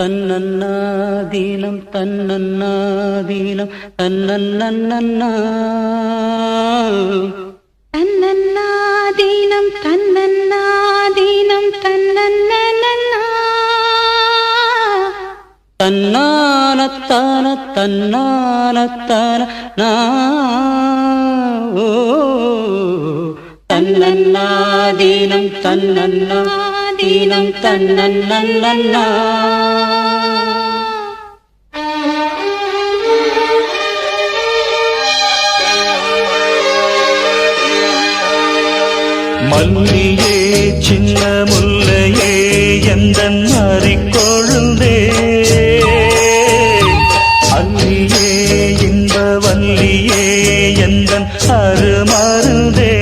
தன்னன்னாதீனம் தன்னன்னாதீனம் தன்னன்னன்னா தன்னன்னாதீனம் தன்னன்னாதீனம் தன்னன்னன்னா தன்னானத்தான தன்னானத்தான தன்னன்னாதீனம் தன்னன்னாதீனம் தன்னன்னன்னா மல்லியே சின்ன முல்லையே எந்தன் மாறிக்கொழுந்தே அல்லியே இன்ப வல்லியே எந்தன் அருமருந்தே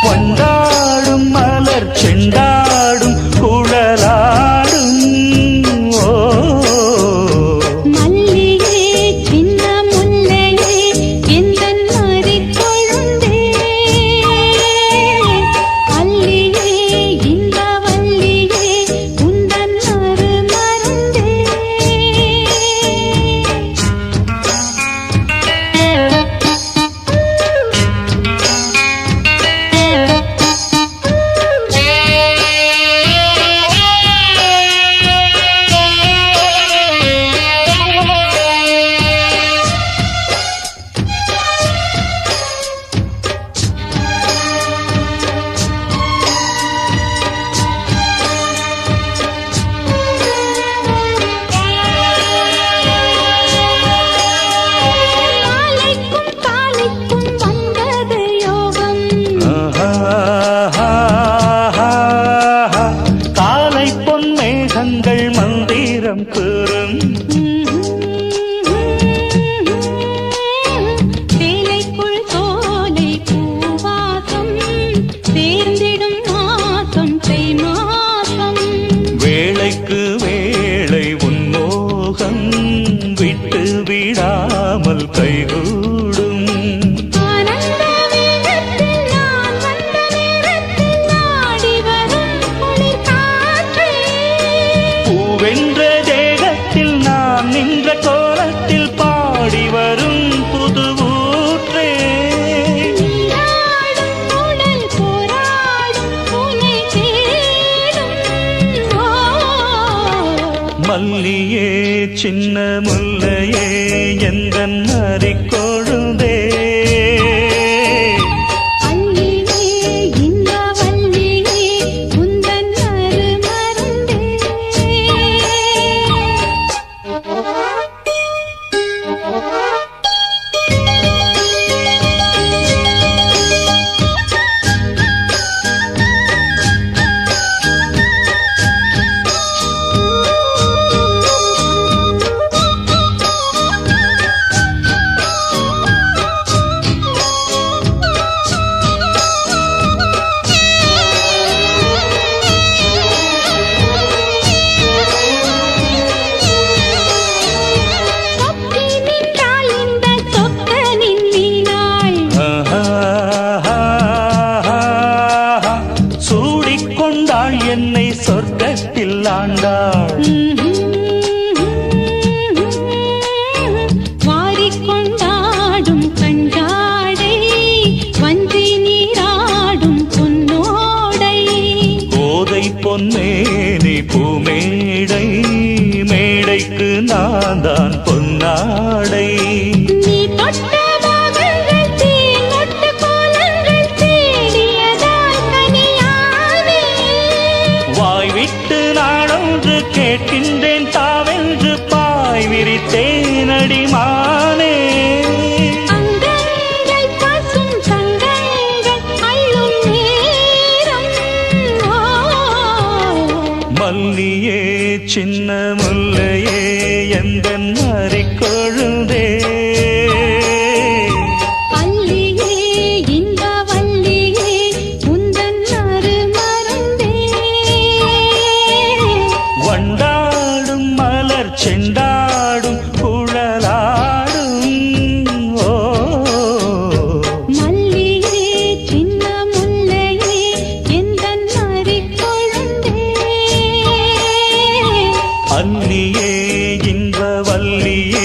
கொண்டாடும் மலர் செண்டாடும் குழலாடும் மல்லியே சின்ன முல்லையே எந்தன் மாறிக்கொழுந்தே அல்லியே இன்ப வல்லியே உந்தன் அருமருந்தே காலை பொன் மேகங்கள் மந்திரம் கூறும் வேலைக்குள் சோலை பூவாசம் சேர்ந்திடும் மாசம் தை மாசம் வேளைக்கு வேளை உன்மோகம் விட்டு விடாமல் கைகூடும் ஆனந்த வேகத்தில் நான் வந்த நேரத்தில் ஆடி வரும் குளிர் காற்றே பூவென்ற தேகத்தில் நான் நின்ற கோலத்தில் பாடி வரும் புது ஊற்றே நீராடும் உடல் போராடும் உனை தேடும் மல்லியே சின்ன முல்லையே எந்தன் மாறிக்கொழுந்தே அல்லியே இன்ப வல்லியே உந்தன் அருமருந்தே சொக்கி நின்றாள் இந்த சொக்கனின் வீணாள் சூடிக்கொண்டாள் என்னை சொர்க்கத்தில் ஆண்டாள் வாரிக்கொண்டாடும் கண்டாடை வஞ்சி நீராடும் பொன்னோடை கோதை பொன்னேனி பூமேடை மேடைக்கு நான் தான் பொன்னாடை நீ தொட்ட பாகங்கள் தேன் மொட்டு கோலங்கள் தேடியதால் கனியானே வாய் விட்டு நாடொன்று கேட்கின்றேன் தாவென்று பாய் விரித்தேன் அடிமானே அங்கங்கள் பசும் தங்கங்கள் அள்ளும் நேரம் மல்லியே சின்ன முல்லையே எந்தன் மாறிக்கொழுந்தே அல்லியே இன்ப வல்லியே உந்தன் அருமருந்தே வண்டாடும் மலர் செண்டாடும் குழலாடும் மல்லியே சின்ன முல்லையே எந்தன் மாறிக்கொழுந்தே மல்லியே இன்ப வல்லியே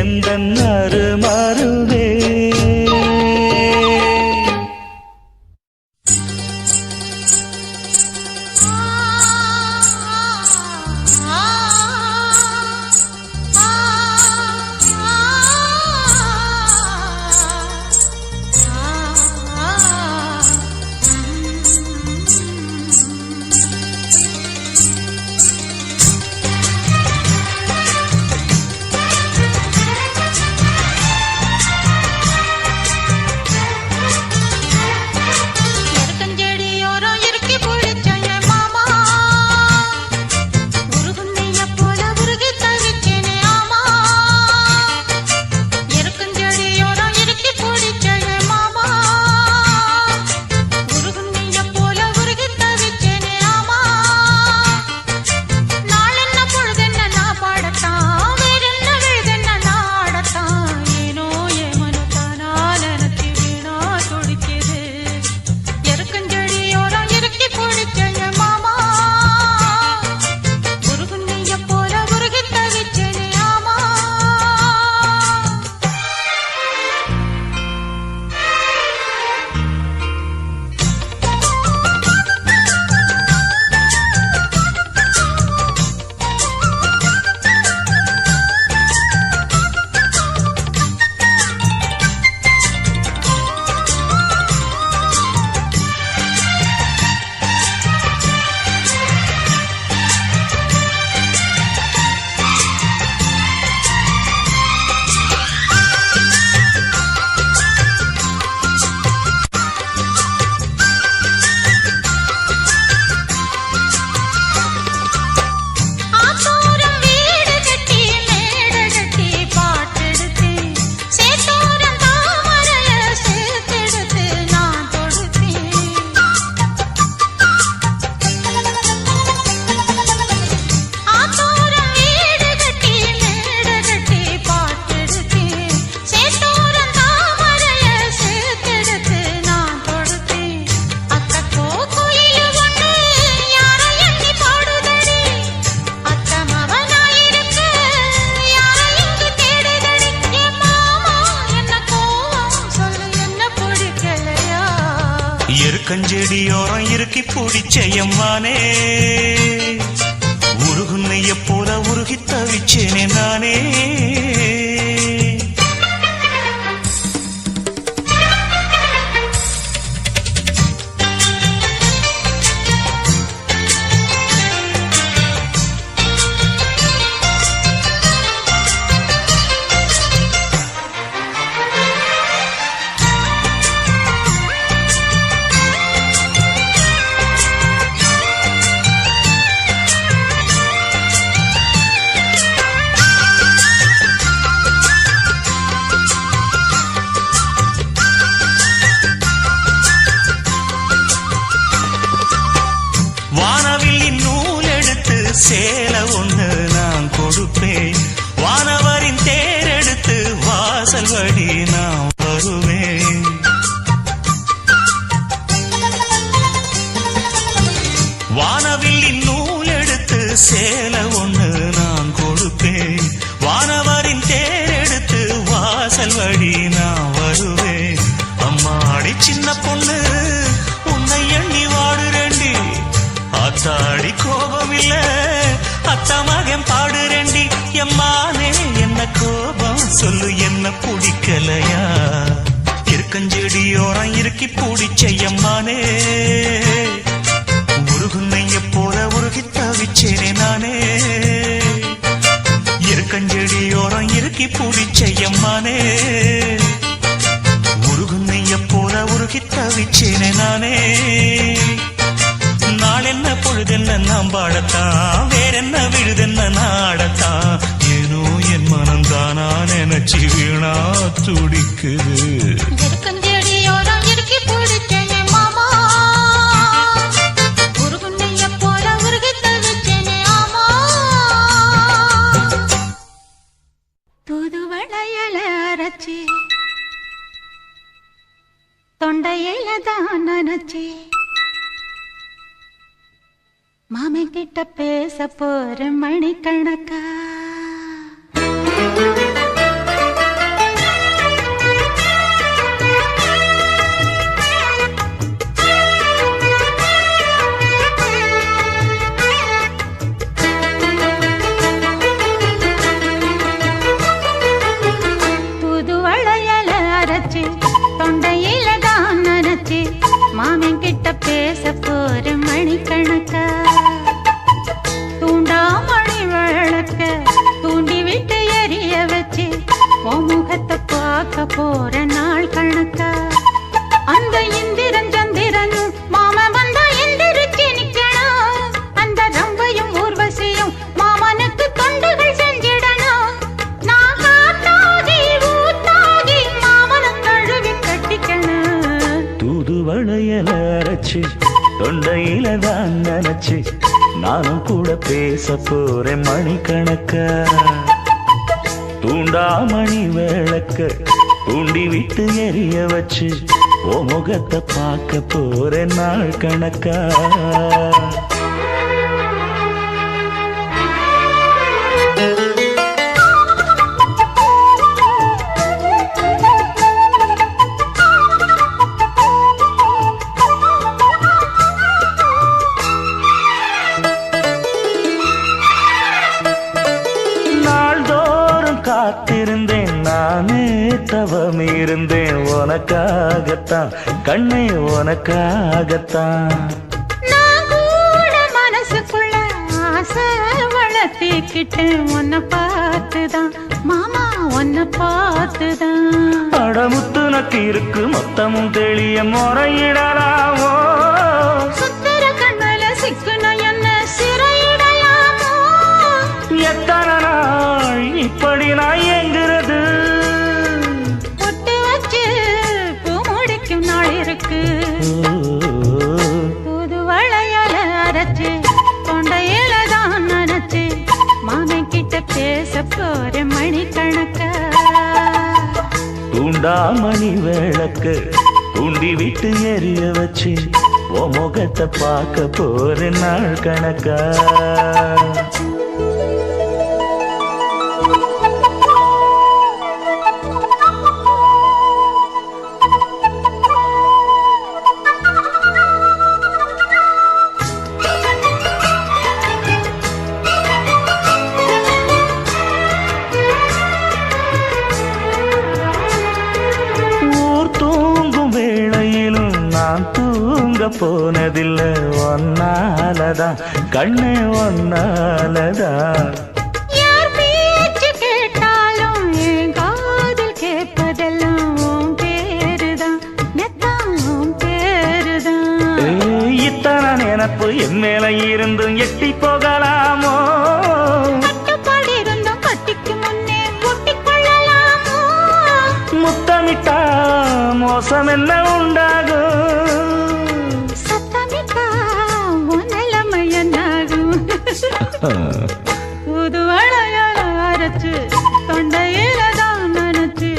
எந்தன் அருமருவே எருக்கஞ்செடியோரம் இறுக்கி பிடிச்சயம்மானே உருகுன்னைய போல உருகி தவிச்சேனே நானே சேல ஒண்ணு நான் கொடுப்பேன் வானவரின் தேரெடுத்து வாசல் வழி நான் வருவேன் வானவில்லின் நூல் எடுத்து சேல ஒண்ணு நான் கொடுப்பேன் வானவரின் தேரெடுத்து வாசல் வழி நான் வருவேன் அம்மாடி சின்ன பொண்ணு உன்னை எண்ணி வாடுறேண்டி ஆத்தாடி கோபம் இல்ல அத்தா மகன் பாடுறேண்டி எம்மானே என்ன கோபம் சொல்லு என்ன பிடிக்கலையா இருக்கஞ்செடியோரம் இறுக்கி பிடிச்சையம்மானே உருகுன்னைய போல உருகி தவிச்சேனே நானே இருக்கஞ்செடியோரம் இறுக்கி பிடிச்சையம்மானே உருகுன்னைய போல உருகி தவிச்சேனே நானே நாளென்ன பொழுதென்ன நாம் பாடத்தான் வேறென்ன விழுதென்ன நாடத்தான் ஏனோ என் மனம் தானா நினைச்சு வீணா துடிக்குது தொண்டையில தான் நினைச்சே மாமன் கிட்ட பேச போற மணிக்கணக்கா புதுவளையல அரைச்சு தொண்டையில தான் நனைச்சு மாமன் கிட்ட பேச போற மணிக்கணக்கா தூண்டாமணி விளக்க தூண்டி விட்டு எரிய வச்சு முகத்தை பார்க்க போற நாள் கணக்கா அந்த இந்திரன் சந்திரனும் மாமன் வந்தா எந்திரிச்சு நிக்கணும் அந்த ரம்பையும் ஊர்வசியும் மாமனுக்கு தொண்டுகள் செஞ்சிடணும் நான் காத்தாகி ஊத்தாகி மாமனை கழுவி கட்டிக்கணும் தூதுவளையல அரைச்சு தொண்டையில தான் நினைச்சு நானும் கூட பேச போறேன் மணிக்கணக்கா தூண்டாமணி விளக்க தூண்டி விட்டு எரிய வச்சு ஓ முகத்தை பார்க்க போறேன் நாள் கணக்கா காத்திருந்தேன் நானே தவம் இருந்தேன் உனக்காகத்தான் கண்ணே உனக்காகத்தான் நான் கூட மனசுக்குள்ள ஆசை வளர்த்திக்கிட்டேன் உன்னை பார்த்துதான் மாமா உன்னை பார்த்துதான் அடமுத்து நக்கு இருக்கு மொத்தமும் தெளிய முறையிடலாமோ சுத்தர கண்ணல சிக்குன என்ன சிறையிடையாமோ எத்தனை நாள் இப்படி நான் எங்கிறது பொட்டு வச்சு பூ முடிக்கும் நாள் இருக்கு புது வளையல அரைச்சு தொண்டையில தான் நனைச்சு மாமன் கிட்ட பேச போற மணிக்கணக்கா தூண்டாமணி விளக்கு தூண்டி விட்டு எரிய வச்சு ஓ முகத்தை பார்க்க போற நாள் கணக்கா போனதில்ல ஒன்னாலதான் கண்ணே ஒன்னாலதான் யார் பேச்சு கேட்டாலும் என் காதில் கேட்பதெல்லாம் உன் பேருதான் நெத்தான் உன் பேருதான் இத்தனை நினப்பு என் மேல இருந்தும் எட்டி போகலாமோ கட்டுப்பாடு இருந்தும் கட்டிக்கு முன்னே கூட்டிக் கொள்ளலாமோ முத்தமிட்டா மோசம் என்ன உண்டாகும் புது வளையல அரைச்சு தொண்டையில தான் நனைச்சு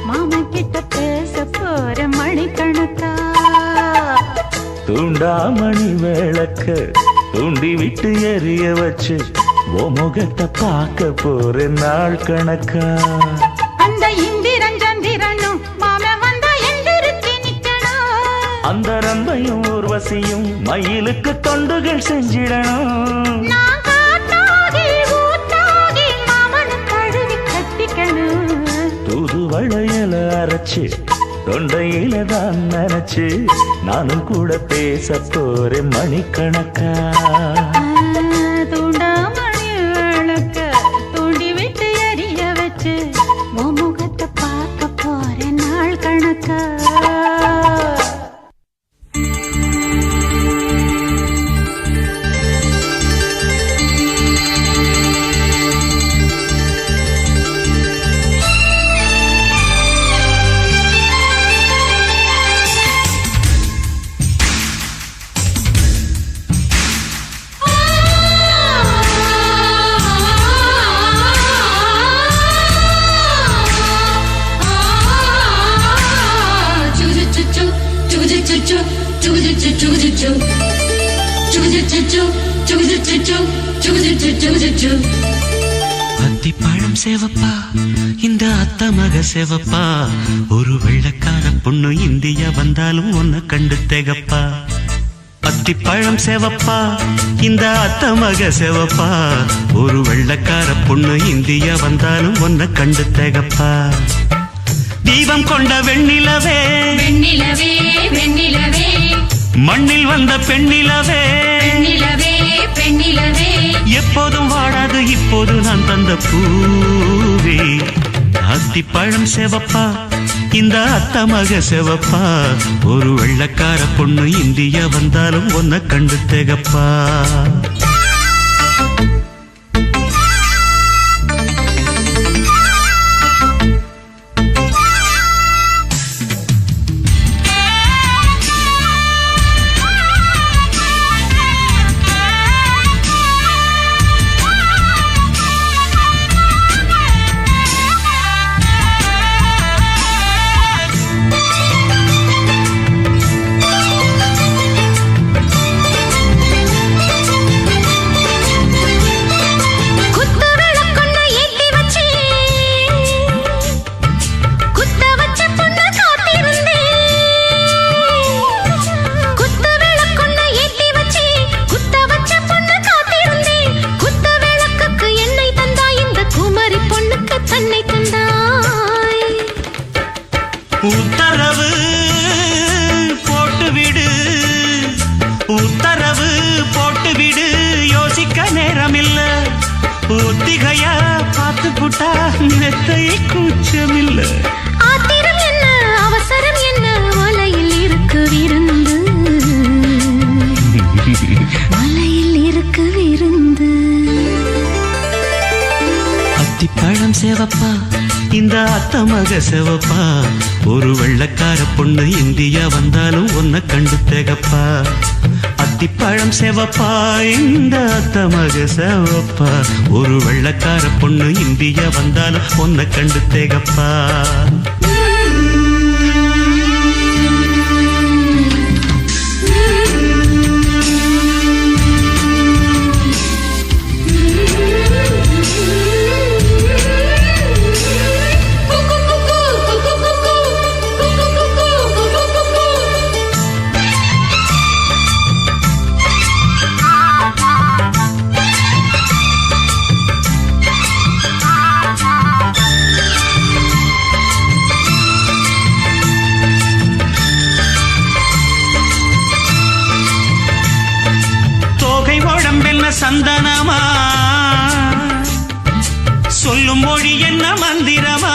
மாமன் கிட்ட பேச போற மணிக்கணக்கா தூண்டாமணி விளக்க தூண்டி விட்டு எரிய வச்சு ஓ முகத்தை பார்க்க போற நாள் கணக்கா அந்த இந்திரன் சந்திரனும் மாமன் வந்தா எந்திரிச்சு நிக்கணும் அந்த ரம்பையும் ஊர்வசியும் மயிலுக்கு தொண்டுகள் செஞ்சிடணும் நான் காத்தாகி ஊத்தாகி மாமனை கழுவி கட்டிக்கணும் தூது வளையல அரைச்சு தொண்டையில தான் நினைச்சு நானும் கூட பேச போறேன் மணிக்கணக்கா தூண்டாமணி விளக்க தூண்டி விட்டு எரிய வச்சு உன் முகத்தை பார்க்க போற நாள் கணக்கா அத்திப்பழம் சேவப்பா இந்த அத்த மக சேவப்பா ஒரு வெள்ளக்கார பொண்ணு இந்தியா வந்தாலும் உன்னை கண்டு தேகப்பா அத்திப்பழம் சேவப்பா இந்த அத்த மக சேவப்பா ஒரு வெள்ளக்கார பொண்ணு இந்தியா வந்தாலும் உன்னை கண்டு தேகப்பா தீபம் கொண்ட வெண்ணிலவே வெண்ணிலவே வெண்ணிலவே மண்ணில் வந்த பெண்ணிலவே பெண்ணிலவே பெண்ணிலவே எப்போதும் வாடாது இப்போது நான் தந்த பூவே அத்திப்பழம் சேவப்பா இந்த அத்த மக சேவப்பா ஒரு வெள்ளக்கார பொண்ணு இந்தியா வந்தாலும் உன்னை கண்டு தேகப்பா உத்தரவு போட்டுவிடு உத்தரவு போட்டுவிடு யோசிக்க நேரமில்ல ஒத்திகையா பார்த்து புட்டா மெத்தை கூச்சமில்ல ஆத்திரம் என்ன அவசரம் என்ன மலையில் இருக்கு விருந்து மலையில் இருக்கு விருந்து அத்திப்பழம் சேவப்பா இந்த அத்த மக சேவப்பா ஒரு வெள்ளக்கார பொண்ணு இந்தியா வந்தாலும் உன்னை கண்டு தேகப்பா அத்திப்பழம் சேவப்பா இந்த அத்த மக சேவப்பா ஒரு வெள்ளக்கார பொண்ணு இந்தியா வந்தாலும் உன்னை கண்டு தேகப்பா சந்தனமா சொல்லும் மொழி என்ன மந்திரமா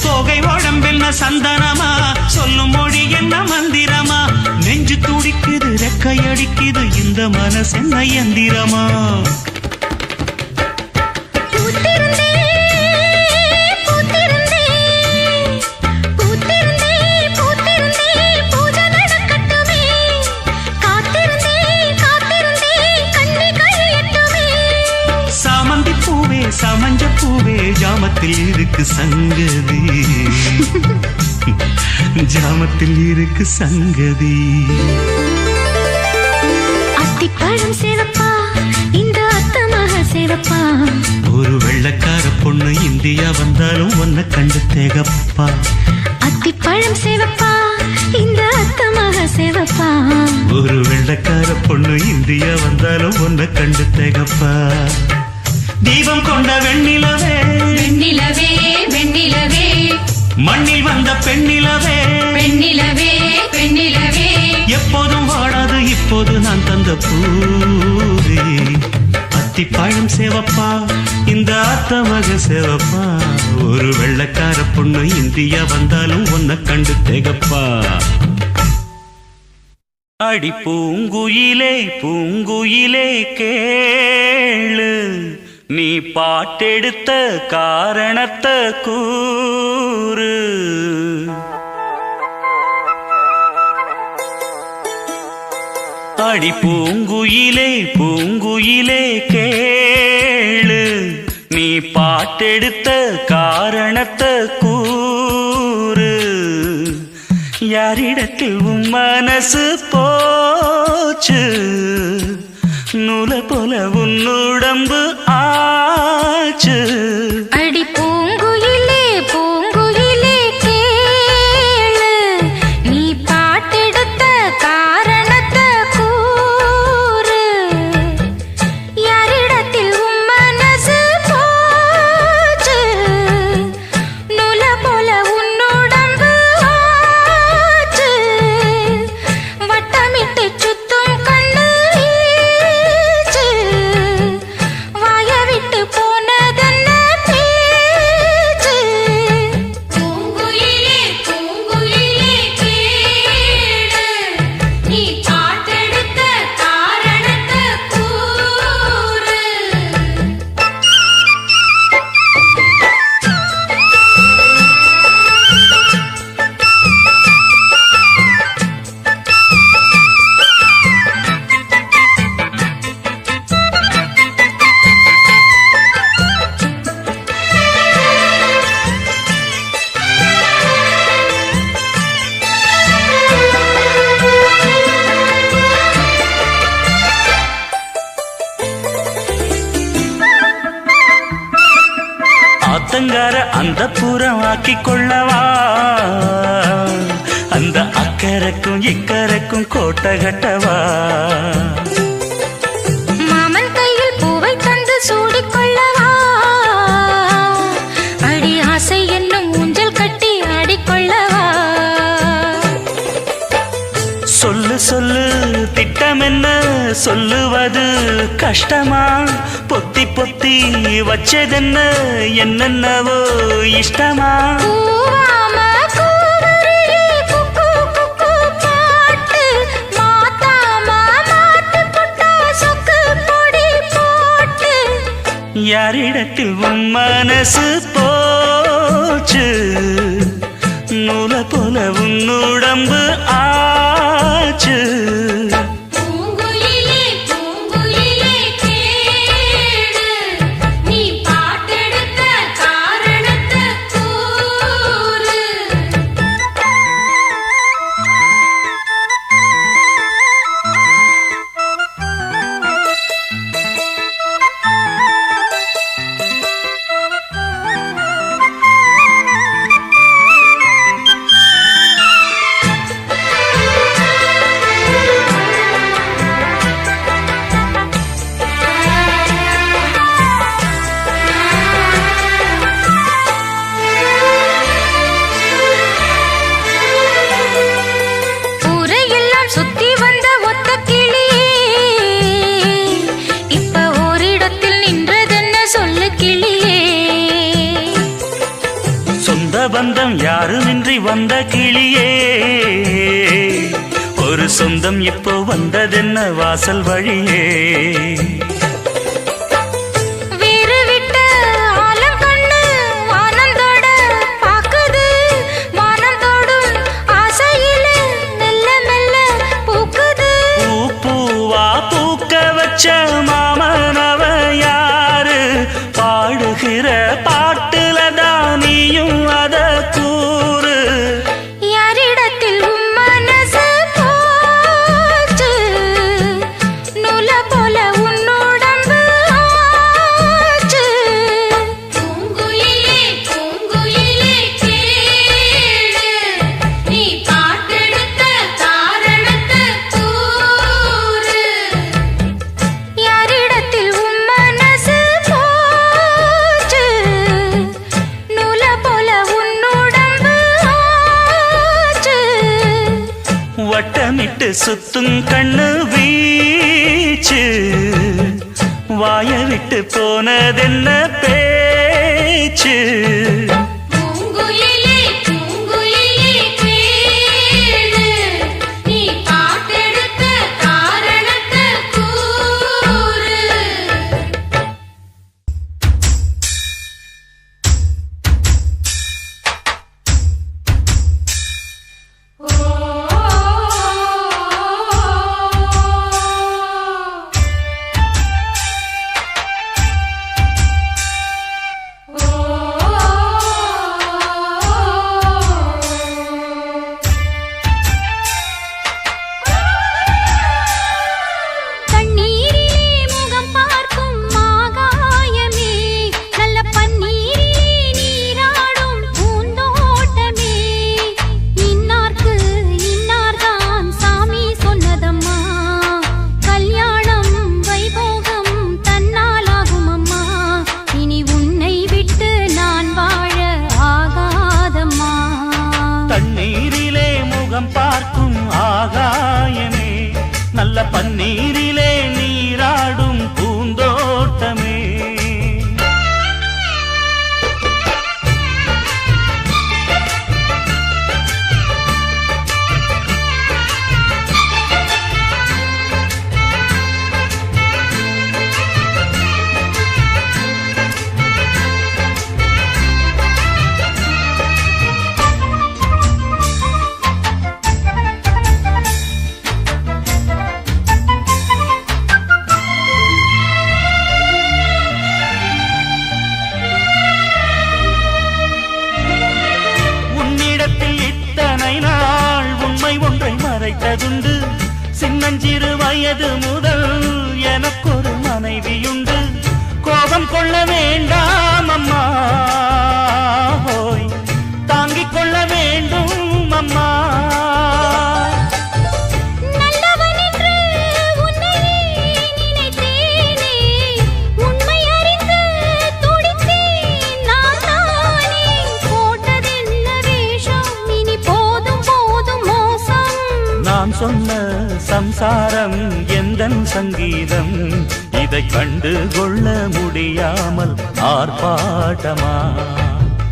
தோகை உடம்பென்ன சந்தனமா சொல்லும் மொழி என்ன மந்திரமா நெஞ்சு துடிக்குது ரெக்கையடிக்குது இந்த மனசென்ன எந்திரமா சமஞ்ச பூவே ஜாமத்தில் இருக்கு சங்கதி ஜாமத்தில் இருக்கு சங்கதி அத்திப்பழம் சேவப்பா இந்த அத்த மக சேவப்பா ஒரு வெள்ளக்கார பொண்ணு இந்தியா வந்தாலும் உன்னை கண்டு தேகப்பா அத்திப்பழம் சேவப்பா இந்த அத்த மக சேவப்பா ஒரு வெள்ளக்கார பொண்ணு இந்தியா வந்தாலும் உன்னை கண்டு தேகப்பா தீபம் கொண்ட வெண்ணிலவே வெண்ணிலவே வெண்ணிலவே மண்ணில் வந்த பெண்ணிலவே பெண்ணிலவே பெண்ணிலவே எப்போதும் வாடாது இப்போது நான் தந்த பூவே அத்திப்பழம் சேவப்பா இந்த அத்த மக சேவப்பா ஒரு வெள்ளக்கார பொண்ணு இந்தியா வந்தாலும் உன்னை கண்டு தேகப்பா அடி பூங்குயிலே பூங்குயிலே கேளு நீ பாட்டெடுத்த காரணத்தை கூறு அடி பூங்குயிலே பூங்குயிலே கேளு நீ பாட்டெடுத்த காரணத்தை கூறு யாரிடத்தில் உன் மனசு போச்சு நூலை போல உன்னுடம்பு ஆச்சு. அடி பூங்குயிலே பூங்குயிலே கேளு, நீ பாட்டெடுத்த காரணத்தை கூறு. யாரிடத்தில் உன் மனசு போச்சு, நூல போல உன்னுடம்பு ஆச்சு. வட்டமிட்டு சுத்தும் கண்ணு வீச்சு, வாய விட்டு போனதென்ன பேச்சு. பூங்குயிலே பூங்குயிலே கேளு, நீ பாட்டெடுத்த காரணத்தை கூறு. ஆத்தங்கார அந்த புறம் ஆக்கி கொள்ளவா, அந்த அக்கறைக்கும் இக்கரைக்கும் கோட்டை கட்டவா. மாமன் கையில் பூவை தந்து சூடிக்கொள்ளவா, அடி ஆசை என்னும் ஊஞ்சல் கட்டி ஆடிக்கொள்ளவா. சொல்லு சொல்லு திட்டம் என்ன சொல்லுவது கஷ்டமா, பொத்தி பொத்தி வச்சதென்ன என்னென்னவோ இஷ்டமா. கூவாம கூவரியே குக்கு குக்கு பாட்டு, மாத்தாம மாட்டு புட்டா சொக்கு பொடி போட்டு. யாரிடத்தில் உன் மனசு போச்சு, நூலை போல உன்னுடம்பு ஆச்சு. பூங்குயிலே பூங்குயிலே கேளு, நீ பாட்டெடுத்த காரணத்தை கூறு. ஊரையெல்லாம் சுத்தி வந்த ஒத்த கிளியே, இப்ப ஓரிடத்தில் நின்றதென்ன சொல்லு கிளியே. சொந்த பந்தம் யாருமின்றி வந்த கிளியே, ஒரு சொந்தம் இப்போ வந்ததென்ன வாசல் வழியே. வீறு விட்ட ஆலம் கண்ணு வானந்தோட பாக்குது, வானந்தோடும் ஆசையில மெல்ல மெல்ல பூக்குது. பூ பூவா பூக்க வச்ச மாமனவ யாரு, பாடுகிற பாட்டுல தானியும் அத கூறு. யாரிடத்தில் உன் மனசு போச்சு, நூல போல உன்னுடம்பு ஆச்சு. பூங்குயிலே பூங்குயிலே கேளு, நீ பாட்டெடுத்த காரணத்தை கூறு. யாரிடத்தில் உன் மனசு போச்சு, நூல போல உன்னுடம்பு ஆச்சு. வட்டமிட்டு சுத்தும் கண்ணு வீச்சு, வாய விட்டு போனதென்ன பேச்சு. பூங்குயிலே பூங்குயிலே கேளு, நீ பாட்டெடுத்த காரணத்தை கூறு. ஓ கேட்டதுண்டு சின்னஞ்சிறு வயது முதல் எனக்கொரு மனைவியுண்டு கோபம் கொள்ள வேண்டாம் அம்மா ஹோய் தாங்கிக் கொள்ள வேண்டும் அம்மா நான் சொன்ன சம்சாரம் எந்தன் சங்கீதம் இதை கண்டு கொள்ள முடியாமல் ஆர்ப்பாட்டமா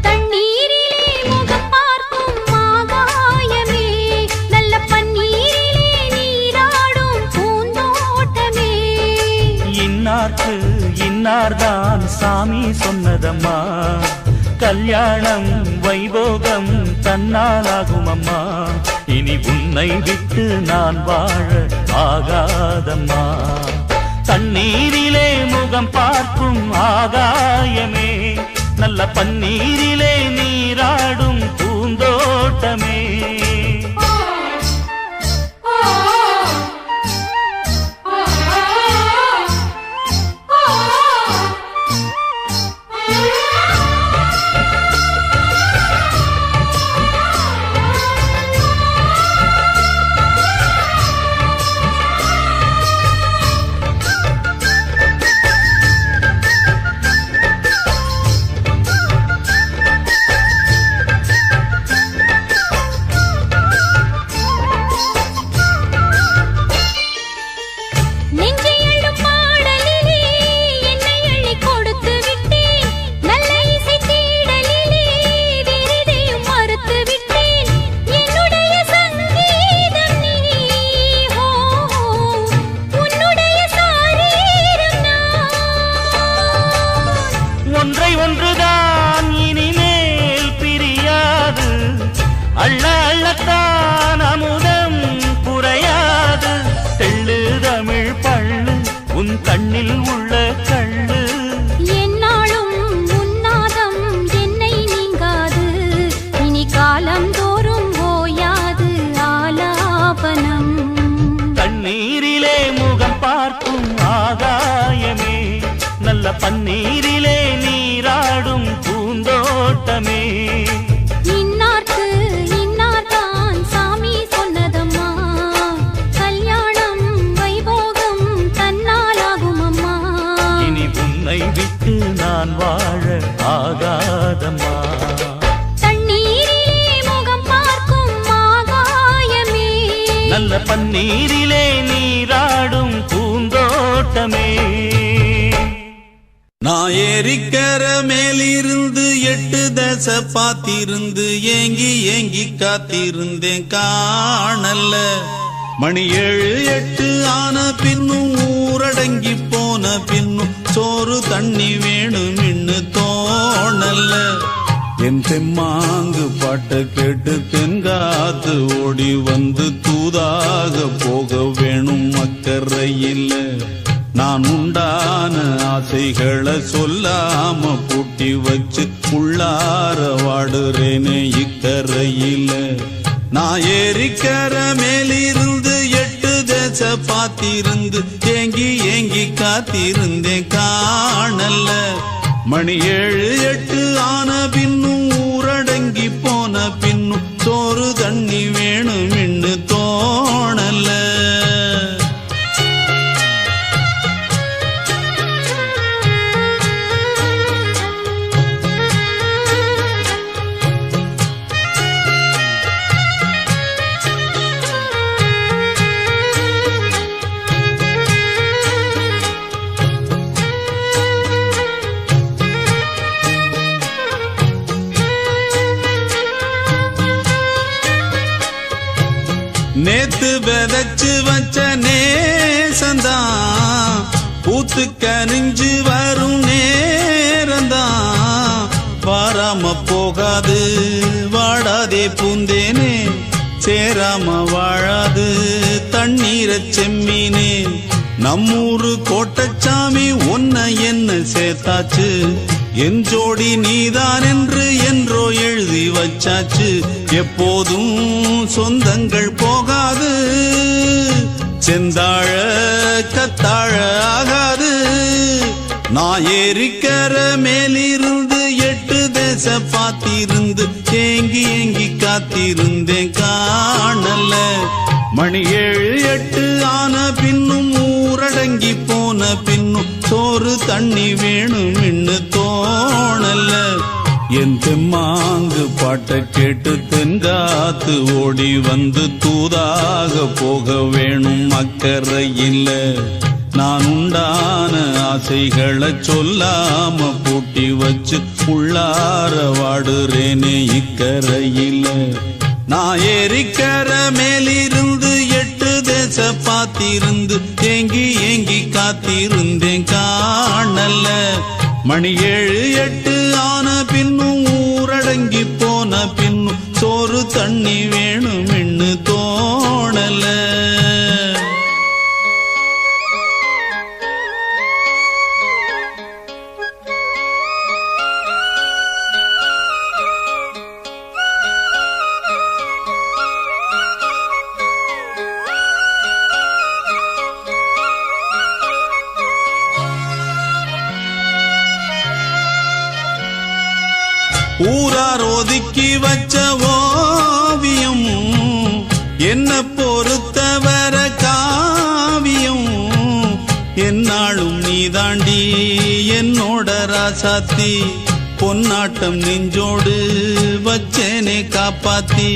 தண்ணீரிலே முகம் பார்க்கும் ஆகாயமே நல்ல பன்னீரிலே நீராடும் பூந்தோட்டமே இன்னார்க்கு இன்னார்தான் சாமி சொன்னதம்மா கல்யாணம் வைபோகம் தன்னாலாகும் அம்மா இனி உன்னை விட்டு நான் வாழ ஆகாதம்மா தண்ணீரிலே முகம் பார்க்கும் ஆகாயமே நல்ல பன்னீரிலே நீராடும் பூந்தோட்டமே ஒன்றுதான் இனிமேல் பிரியாது அள்ள அள்ளத்தான் அமுதம் குறையாது தெள்ளு தமிழ் பள்ளு உன் கண்ணில் உள்ள கள்ளு என்னாலும் உன்னாதம் என்னை நீங்காது இனி காலம் தோறும் ஓயாது ஆலாபனம் தண்ணீரிலே முகம் பார்க்கும் ஆகாயமே நல்ல பன்னீரிலே நீராடும் பூந்தோட்டமே இன்னார்க்கு இன்னார்தான் சாமி சொன்னதம்மா கல்யாணம் வைபோகம் தன்னாலாகும் அம்மா இனி உன்னை விட்டு நான் வாழ ஆகாதம்மா தண்ணீரிலே முகம் பார்க்கும் ஆகாயமே நல்ல பன்னீரிலே நீராடும் பூந்தோட்டமே நான் ஏரிக்கர மேலிருந்து 8 தசை பாத்திருந்து ஏங்கி ஏங்கி காத்திருந்தேன் காணல்ல மணி 7 8 ஆன பின்னும் ஊரடங்கி போன பின்னும் சோறு தண்ணி வேணும் இன்னு தோணல்ல என் தெம்மாங்கு பாட்ட கேட்டு தென்காத்து ஓடி வந்து தூதாக போக வேணும் அக்கறையில் நான் உண்டான ஆசைகளை சொல்லாம பூட்டி வச்சு உள்ளார வாடுறேனே இக்கரையில நான் ஏரிக்கர மேலிருந்து 8 தசை பாத்திருந்து ஏங்கி ஏங்கி காத்திருந்தேன் காணல்ல மணி 7 8 ஆன பின்னும் ஊரடங்கி போன பின்னும் சோறு தண்ணி வேணும் இன்னு தோணல்ல நேத்து விதைச்சு வச்ச நேசந்தான் பூத்து கனிஞ்சு வரும் நேரந்தான் வாராம போகாது வாடாதே பூந்தேனே சேராம வாழாது தண்ணீர செம்மீனே நம்மூரு கோட்டச்சாமி ஒன்ன என்ன சேர்த்தாச்சு என் ஜோடி நீதான் என்று என்றோ எழுதி வச்சாச்சு எப்போதும் சொந்தங்கள் போகாது செந்தாழ கத்தாழ ஆகாது. நான் ஏரிக்கர மேலிருந்து 8 தேச பார்த்திருந்து ஏங்கி ஏங்கி காத்திருந்தேன் காணல. மணி 7 8 ஆன பின்னும் ஊரடங்கி போன பின்னும் சோறு தண்ணி வேணும் இன்னு தோணல. என் தெம்மாங்கு பாட்டை கேட்டு தென்காத்து ஓடி வந்து தூதாக போக வேணும் அக்கறையில். நான் உண்டான ஆசைகளை சொல்லாம பூட்டி வச்சு உள்ளார வாடுறேனே இக்கரையில். நான் ஏரிக்கர மேலிருந்து 8 தேச பார்த்திருந்து ஏங்கி ஏங்கி காத்திருந்தேன் காணல. மணி 7 8 ஆன பின்னும் ஊரடங்கி போன பின்னும் சோறு தண்ணி வேணும் இன்னு தோணல. ஊரார் ஒதுக்கி வச்ச ஓவியம் என்ன பொறுத்தவர காவியம். என்னாலும் நீதாண்டி என்னோட ராசாத்தி. பொன்னாட்டம் நெஞ்சோடு வச்சேனே காப்பாத்தி.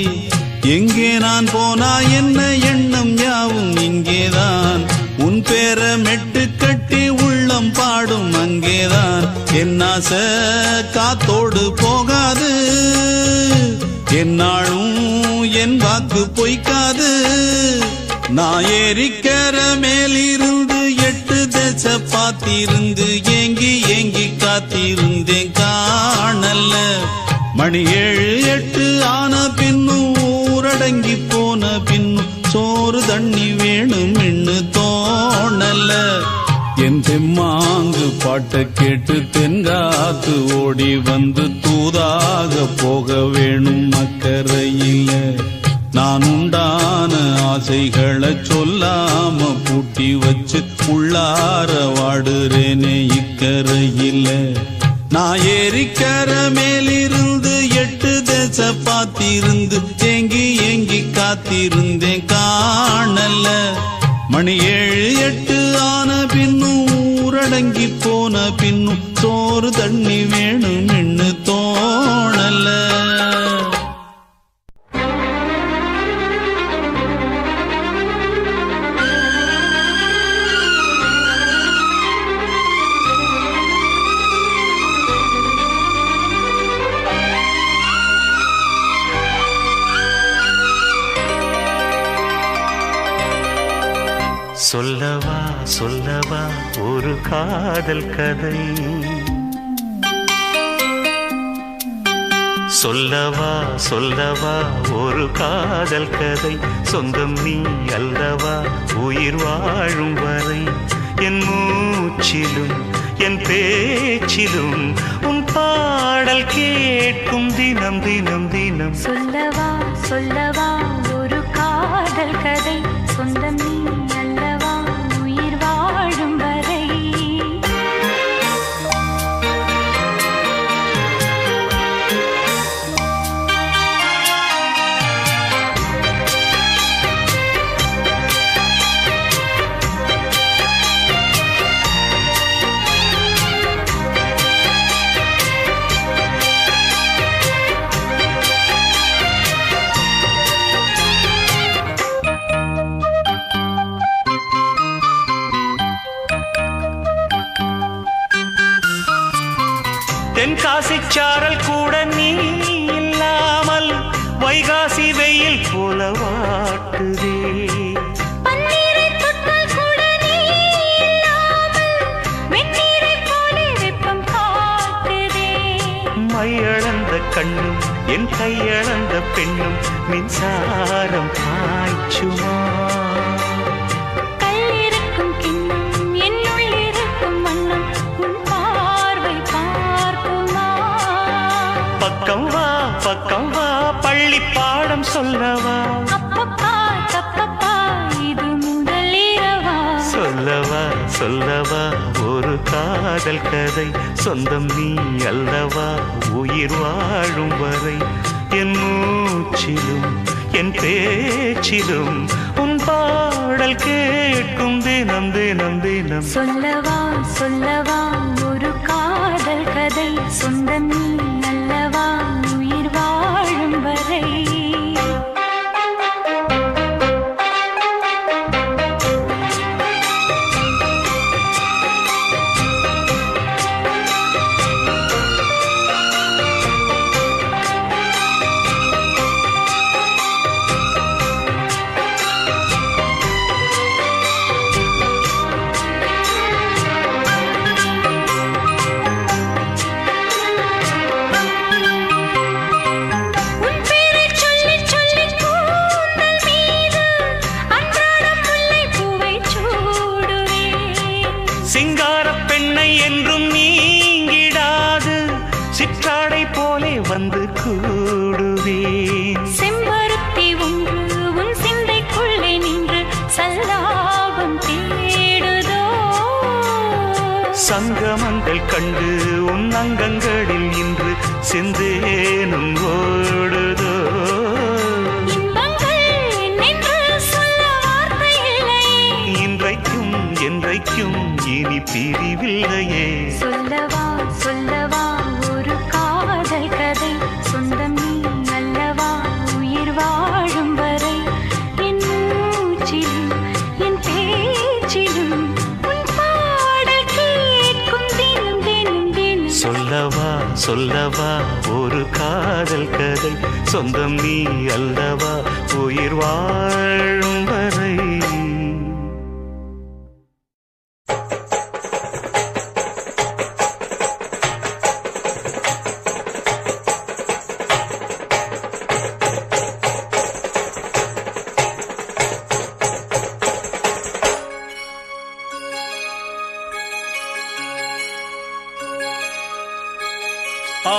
எங்கே நான் போனா என்ன எண்ணம் யாவும் இங்கேதான். உன் பேர மெட்டு கட்டி உள்ளம் பாடும் அங்கேதான். என்னாச காத்தோடு போகாது. என்னாலும் என் வாக்கு பொய்க்காது. நான் ஏரிக்கர மேலிருந்து 8 தேச பார்த்திருந்து ஏங்கி ஏங்கி காத்திருந்தேன் காணல. மணி 7 8 ஆன பின்னும் ஊரடங்கி போன பின்னும் சோறு தண்ணி வேணும் இன்னு தோணல. என் தெம்மாங்கு பாட்டை கேட்டு தென்காத்து ஓடி வந்து தூதாக போக வேணும் அக்கறையில். நான் உண்டான ஆசைகளை சொல்லாம பூட்டி வச்சு உள்ளார வாடுறேனே இக்கரையில். நான் ஏரிக்கர மேலிருந்து 8 தேச பார்த்திருந்து ஏங்கி ஏங்கி காத்திருந்தேன் காணல. மணி 7 8 ஆன பின்னும் ஊரடங்கி போன பின்னும் சோறு தண்ணி வேணும் இன்னு தோணல. சொல்லவா சொல்லவா ஒரு காதல் கதை. சொல்லவா சொல்லவா ஒரு காதல் கதை. சொந்தம் நீ அல்லவா உயிர் வாழும் வரை. என் மூச்சிலும் என் பேச்சிலும் உன் பாடல் கேட்கும் தினம் தினம் தினம். சொல்லவா சொல்லவா ஒரு காதல் கதை. சொந்தம் நீ அல்லவா உயிர் வாழும் வரை. தென்காசி சாரல் கூட நீ இல்லாமல் வைகாசி வெயில் போல வாட்டுதே. பன்னீரை தொட்டால் கூட நீ இல்லாமல் வெந்நீரை போல வெப்பம் காட்டுதே. மையளந்த கண்ணும் என் கையளந்த பெண்ணும் மின்சாரம் பாய்ச்சுமா. கல்லிருக்கும் கிண்ணம் என்னுள் இருக்கும் வண்ணம் உன் பார்வை பார்க்குமா. பக்கம் வா பக்கம் வா பள்ளி பாடம் சொல்லவா. அப்பப்பா தப்பப்பா இது முதலே சொல்லவா ஒரு காதல் கதை சொந்தம் நீ அல்லவா உயிர் வாழும் வரை என் மூச்சிலும் என் பேச்சிலும் உன் பாடல் கேட்கும் தினம் தினம் தினம் சொல்லவா சொல்லவா ஒரு காதல் கதை சொந்தம் நீ அல்லவா உயிர் வாழும் வரை சிங்கார பெண்ணை என்றும் நீங்கிடாது சிற்றாடை போலே வந்து கூடுவேன் செம்பருத்தி ஒன்று உன் சிந்தைக்குள்ளே நின்று சல்லாபம் தேடுதோ சங்கமங்கள் கண்டு உன் அங்கங்களில் இன்று சிந்தேனும் ஓடுதோ இன்பங்கள் நின்று சொல்ல வார்த்தை இல்லை இன்றைக்கும் என்றைக்கும் இனி பிரிவில்லையே சொல்லவா சொல்லவா ஒரு காதல் கதை சொந்தம் நீ அல்லவா உயிர் வாழும் வரை என் மூச்சிலும் என் பேச்சிலும் உன் பாடல் கேட்கும் தினம் தினம் தினம் சொல்லவா சொல்லவா ஒரு காதல் கதை சொந்தம் நீ அல்லவா உயிர் வாழும் வரை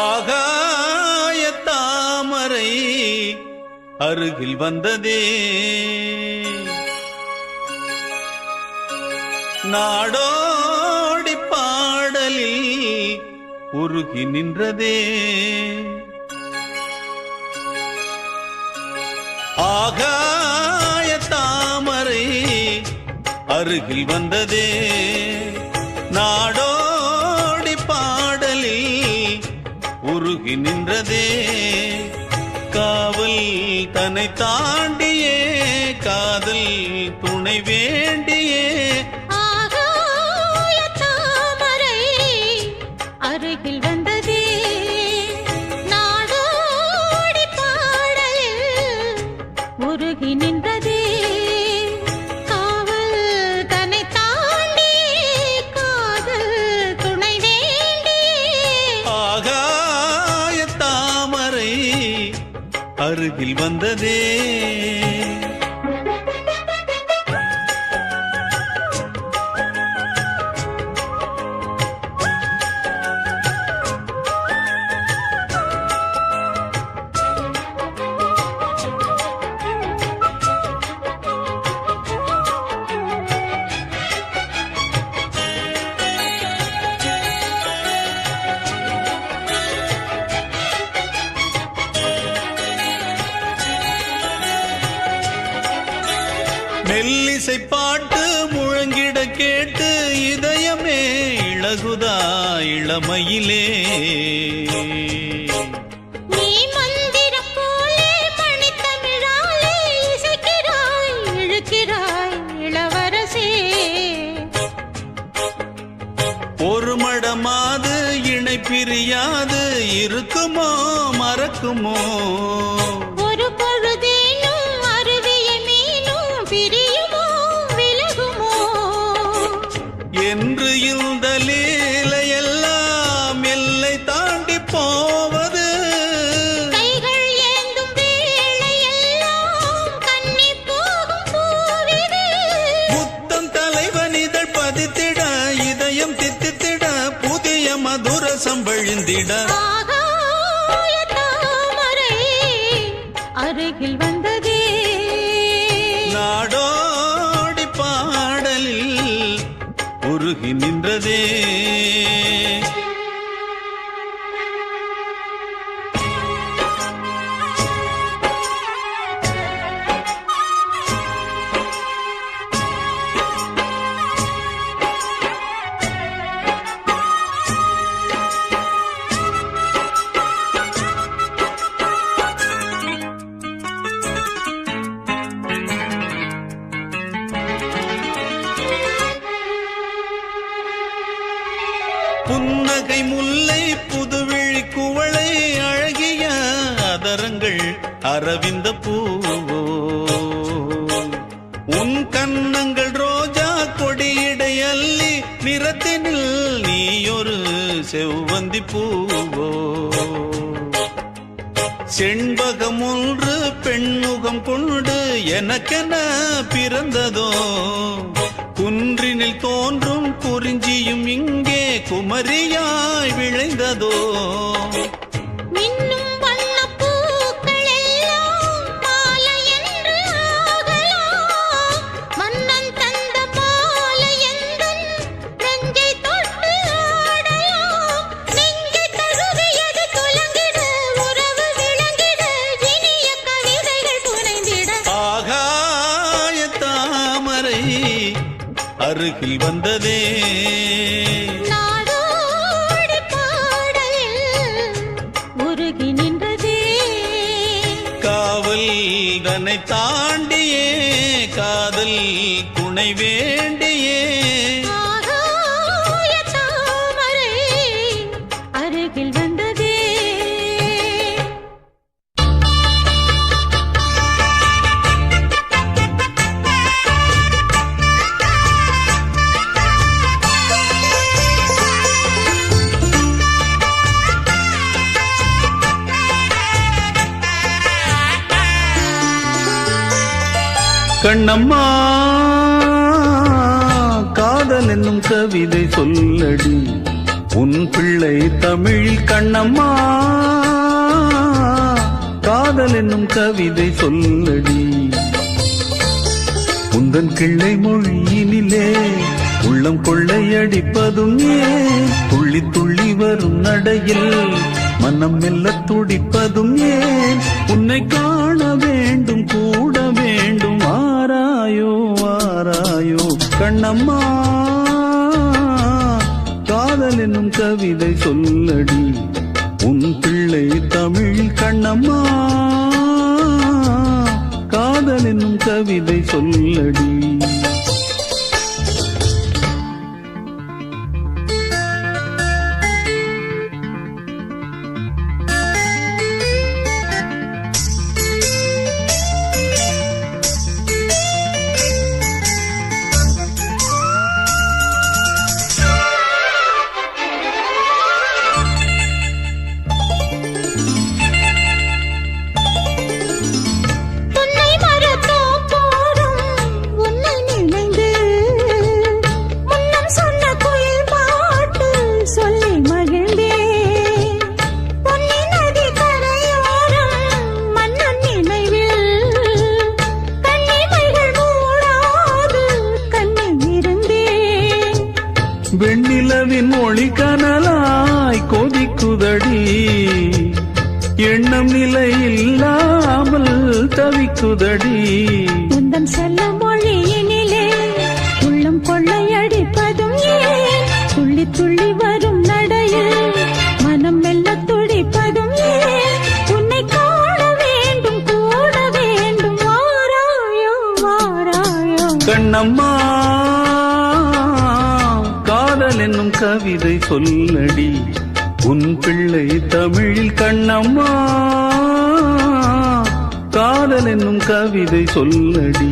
ஆகாய தாமரை அருகில் வந்ததே நாடோடி பாடலில் உருகி நின்றதே ஆகாய தாமரை அருகில் வந்ததே நாடோடி பாடலில் உருகி நின்றதே காவல் தன்னை தாண்டியே காதல் துணை வேண்டியே ஆகாய தாமரை அருகில் வந்ததே நாடோடி பாடலில் உருகி நின்றதே காவல் தன்னை தாண்டி காதல் துணை வேண்டியே ஆகாய தாமரை அருகில் வந்ததே மெல்லிசை பாட்டு முழங்கிட கேட்டு இதயமே இளகுதா இளமையிலே நீ மந்திரம் போலே மணித்தமிழாலே இசைக்கிறாய் இழுக்கிறாய் இளவரசே ஒரு மடமாது இணை பிரியாது இருக்குமோ மறக்குமோ ஒரு பொழுதேனும் அருவிய மீனும் பிரியுமோ விலகுமோ என்று இந்த லீலையெல்லாம் எல்லை தாண்டி போவது கைகள் ஏந்தும் வேளையெல்லாம் கண்ணி போகும் பூவிது புத்தம் தலைவனிதழ் பதித்திட இதயம் தித்தித்திட புதிய மதுரசம் வழிந்திட ஆகாய தாமரை அருகில் வந்ததே வந்ததே. புன்னகை முல்லை புதுவிழி குவளை அழகிய அதரங்கள் அரவிந்த பூவோ, உன் கன்னங்கள் ரோஜா கொடியிடை அல்லி நிறத்தினில் நீயொரு செவ்வந்தி பூவோ, செண்பகம் ஒன்று பெண்முகம் கொண்டு எனக்கென பிறந்ததோ, குன்றினில் தோன்றும் குறிஞ்சியும் இங்கே குமரியாய் விளைந்ததோ. மின்னும் வண்ணப் பூக்கள் எல்லாம் மாலை என்று ஆகலாம். மன்னன் தந்த மாலை எந்தன் நெஞ்சை தொட்டு ஆடலாம். நெஞ்சை தழுவியது துலங்கிட, உறவு விளங்கிட, இனிய கவிதைகள் புனைந்திட. ஆகாய தாமரை அருகில் வந்ததே, நாடோடி பாடலில் உருகி நின்றதே. காவல் தன்னை தாண்டியே காதல் துணை வேண்டியே. ஆகாய தாமரை அருகில் வந்ததே. கண்ணம்மா காதல் என்னும் கவிதை சொல்லடி உன் பிள்ளை தமிழில். கண்ணம்மா காதல் என்னும் கவிதை சொல்லடி உந்தன் கிள்ளை மொழியினிலே உள்ளம் கொள்ளையடிப்பதும் ஏன், துள்ளி துள்ளி வரும் நடையில் மனம் மெல்ல துடிப்பதும் ஏன், உன்னை காண வேண்டும் கூட வேண்டும் ஆராயோ ஆராயோ. கண்ணம்மா காதல் என்னும் கவிதை சொல்லடி உன் பிள்ளை தமிழ். கண்ணம்மா காதல் என்னும் கவிதை சொல்லடி. உன்னை மறக்கப் போரும் உன்னை நினைந்து முன்னம் சொன்ன குயில் பாட்டு சொல்லி மகிழ்ந்தேன். பொன்னி நதி கரையோரம் மன்னன் நினைவில் கண்ணிமைகள் மூடாது கண்ணில் இருந்தேன். வெண்ணிலவின் மொழி கனலாய் கொதிக்குதடி, எண்ணம் நிலை இல்லாமல் தவிக்குதடி. உந்தன் செல்ல மொழியினிலே உள்ளம் கொள்ளையடிப்பதும் ஏன், துள்ளி துள்ளி வரும் நடையில் மனம் மெல்ல துடிப்பதும் ஏன், உன்னை காண வேண்டும் கூட வேண்டும் வாராயோ வாராயோ. கண்ணம்மா காதல் என்னும் கவிதை சொல்லடி உன் பிள்ளை தமிழில். கண்ணம்மா காதல் என்னும் கவிதை சொல்லடி.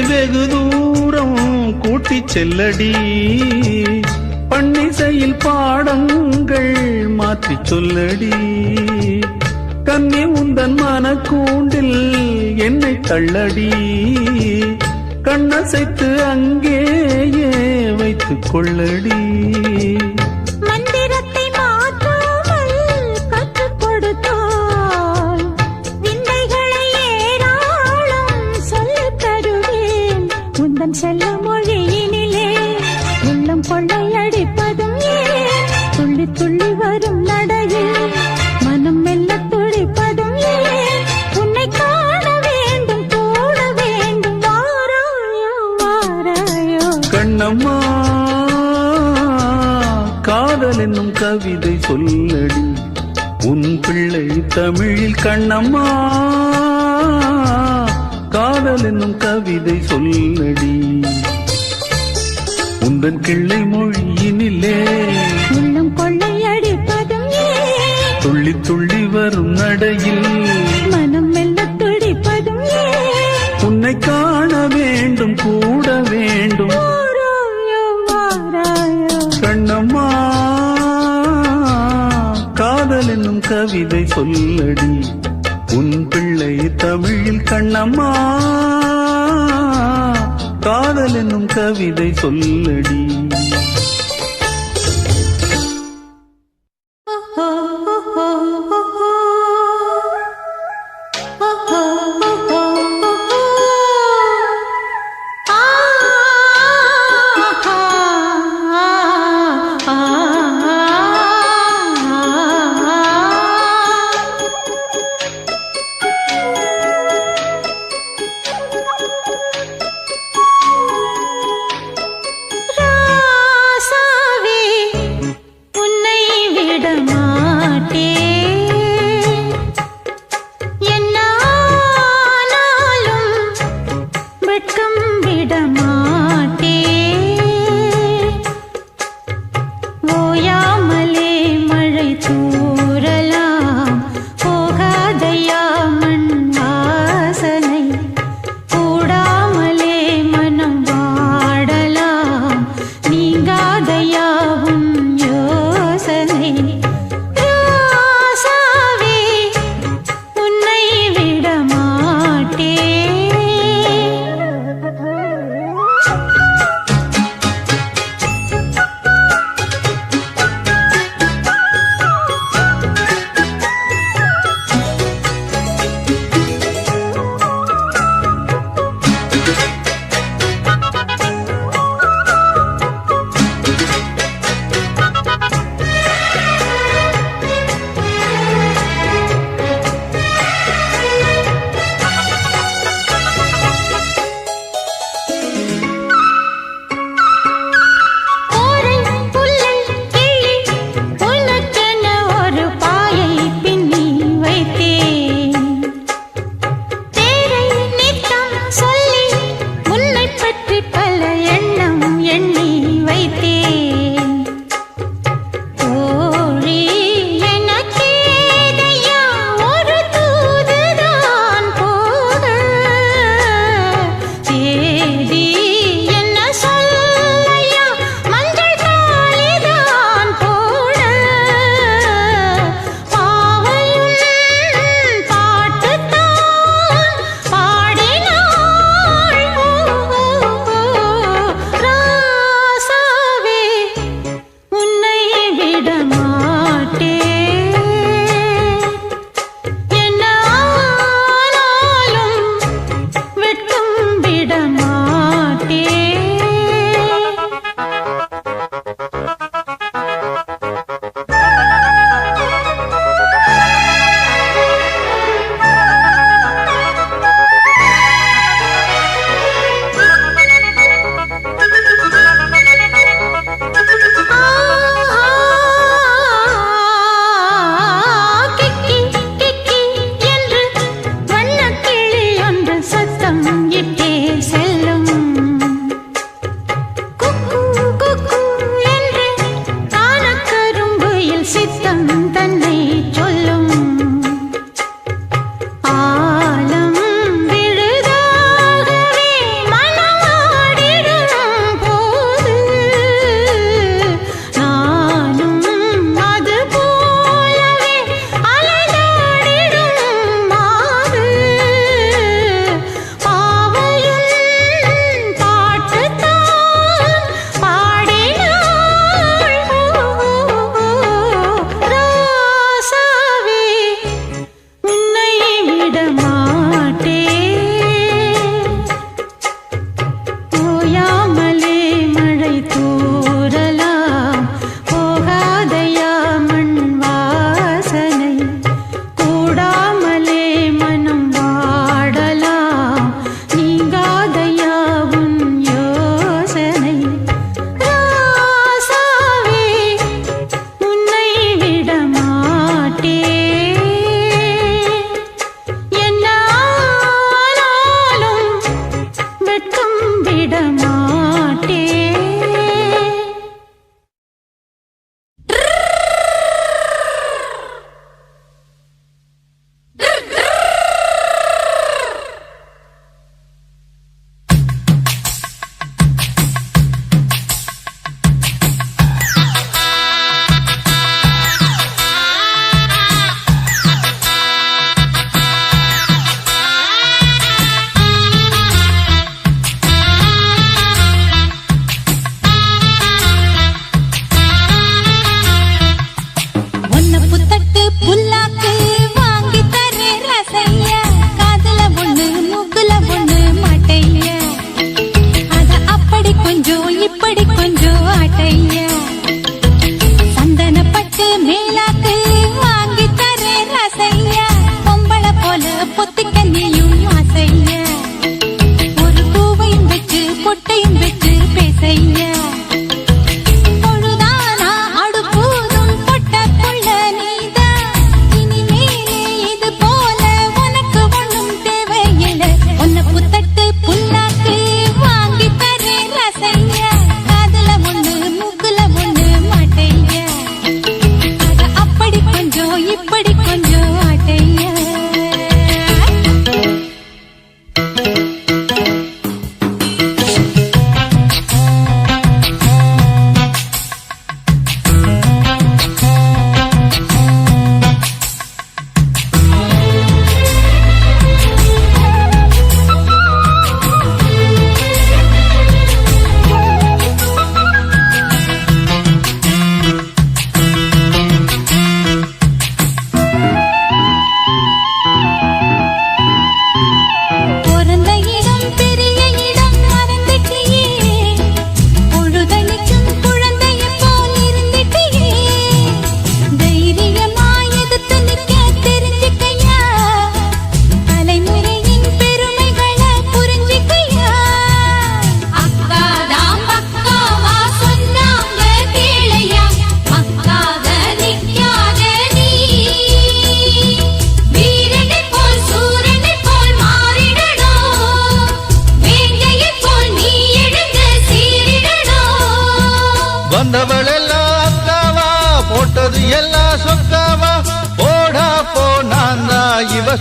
வெகு தூரம் கூட்டிச் செல்லடி, வாழ்க்கையில் பாடங்கள் மாற்றி சொல்லடி கண்ணி உந்தன் மனக்கூண்டில் என்னை தள்ளடி கண்ணசைத்து அங்கேயே வைத்துக் கொள்ளடி மந்திரத்தை மாற்றாமல் கற்றுக் கொடுத்தால் விந்தைகளை ஏராளம் சொல்லித் தருவேன் உந்தன் செல்ல மொழியினிலே உள்ளம் கொள்ளையடிப்பதும் ஏன் துள்ளி துள்ளி வரும் நடையில் மனம் மெல்ல துடிப்பதும் ஏன் உன்னை காண வேண்டும் கூட வேண்டும் வாராயோ வாராயோ கண்ணம்மா காதல் என்னும் கவிதை சொல்லடி உன் பிள்ளை தமிழில் கண்ணம்மா காதல் என்னும் கவிதை சொல்லடி உந்தன் கிள்ளை மொழியினிலே உள்ளம் கொள்ளையடிப்பதும் ஏன் துள்ளி துள்ளி வரும் நடையில் மனம் மெல்ல துடிப்பதும் ஏன் உன்னை காண வேண்டும் கூட வேண்டும் வாராயோ வாராயோ கண்ணம்மா காதல் என்னும் கவிதை சொல்லடி உன் பிள்ளை தமிழில் கண்ணம்மா காதல் என்னும் கவிதை சொல்லடி ராசாவே உன்னை விட மாட்டேன் என்னானாலும் வெட்கம் விட மாட்டேன் ஓயாமலே மழை தூறலாம் போகாதையா மண் வாசனை கூடாமலே மனம் வாடலாம் நீங்காதையாவும் யோசனை ராசாவே உன்னை விட மாட்டேன்